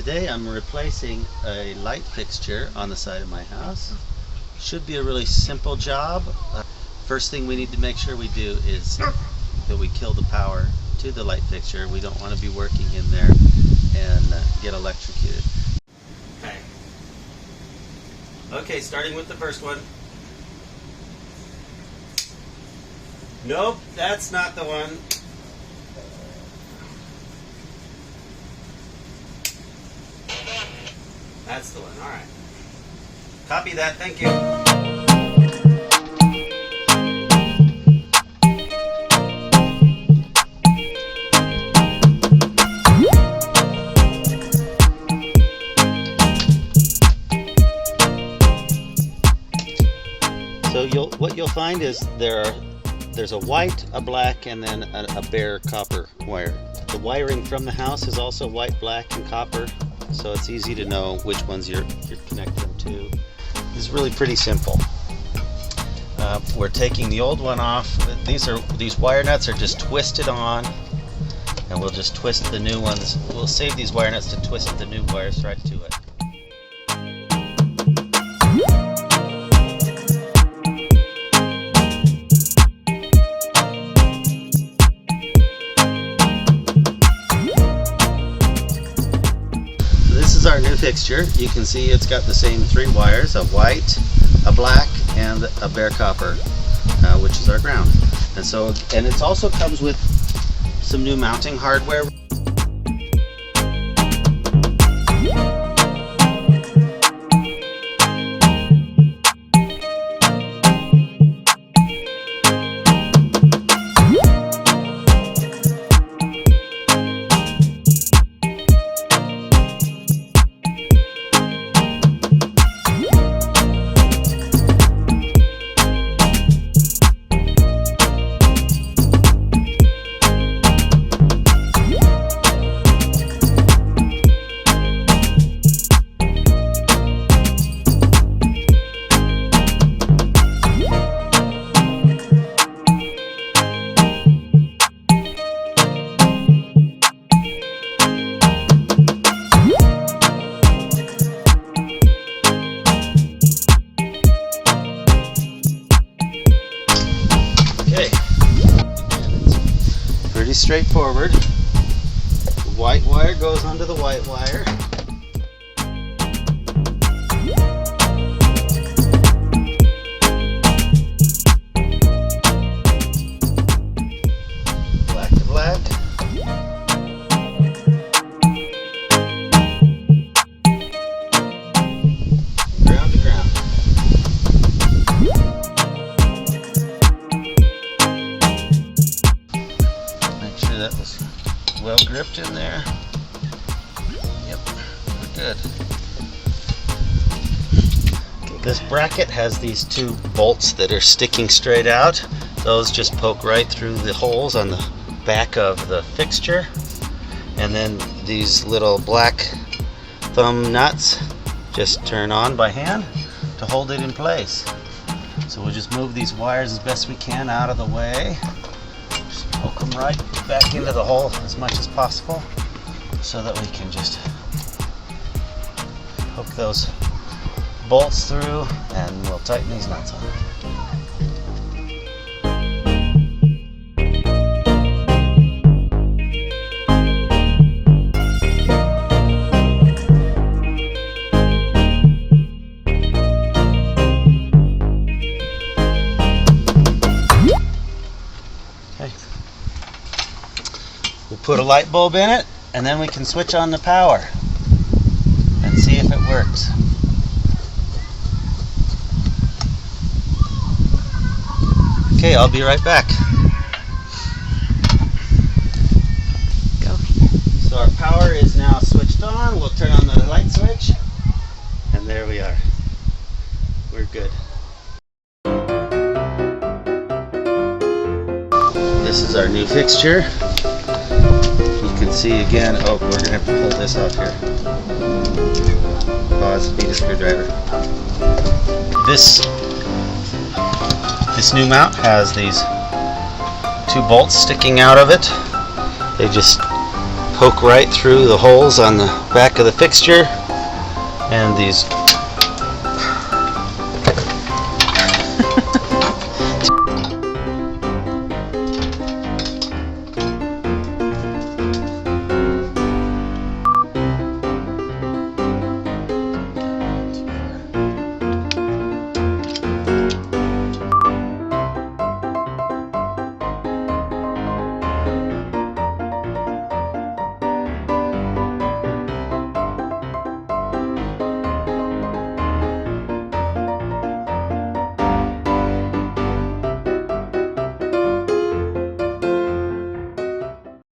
Today I'm replacing a light fixture on the side of my house. Should be a really simple job. First thing we need to make sure we do is that we kill the power to the light fixture. We don't want to be working in there and get electrocuted. Okay, starting with the first one. Nope, that's not the one. That's the one, alright. Copy that, thank you. So what you'll find is there's a white, a black, and then a bare copper wire. The wiring from the house is also white, black, and copper, so it's easy to know which ones you're connecting them to. It's really pretty simple. We're taking the old one off. These wire nuts are just twisted on, and we'll just twist the new ones. We'll save these wire nuts to twist the new wires right to it. This is our new fixture. You can see it's got the same three wires, a white, a black, and a bare copper, which is our ground. And it also comes with some new mounting hardware. Pretty straightforward. The white wire goes onto the white wire. Black to black. Ground to ground. That was well gripped in there. Yep, we're good. Okay, this bracket has these two bolts that are sticking straight out. Those just poke right through the holes on the back of the fixture. And then these little black thumb nuts just turn on by hand to hold it in place. So we'll just move these wires as best we can out of the way. Poke them right back into the hole as much as possible so that we can just hook those bolts through, and we'll tighten these nuts on. We'll put a light bulb in it, and then we can switch on the power and see if it works. Okay, I'll be right back. Go. So our power is now switched on. We'll turn on the light switch, and there we are. We're good. This is our new fixture. You can see again, oh, we're going to have to pull this off here. Pause, need a screwdriver. This new mount has these two bolts sticking out of it. They just poke right through the holes on the back of the fixture, and these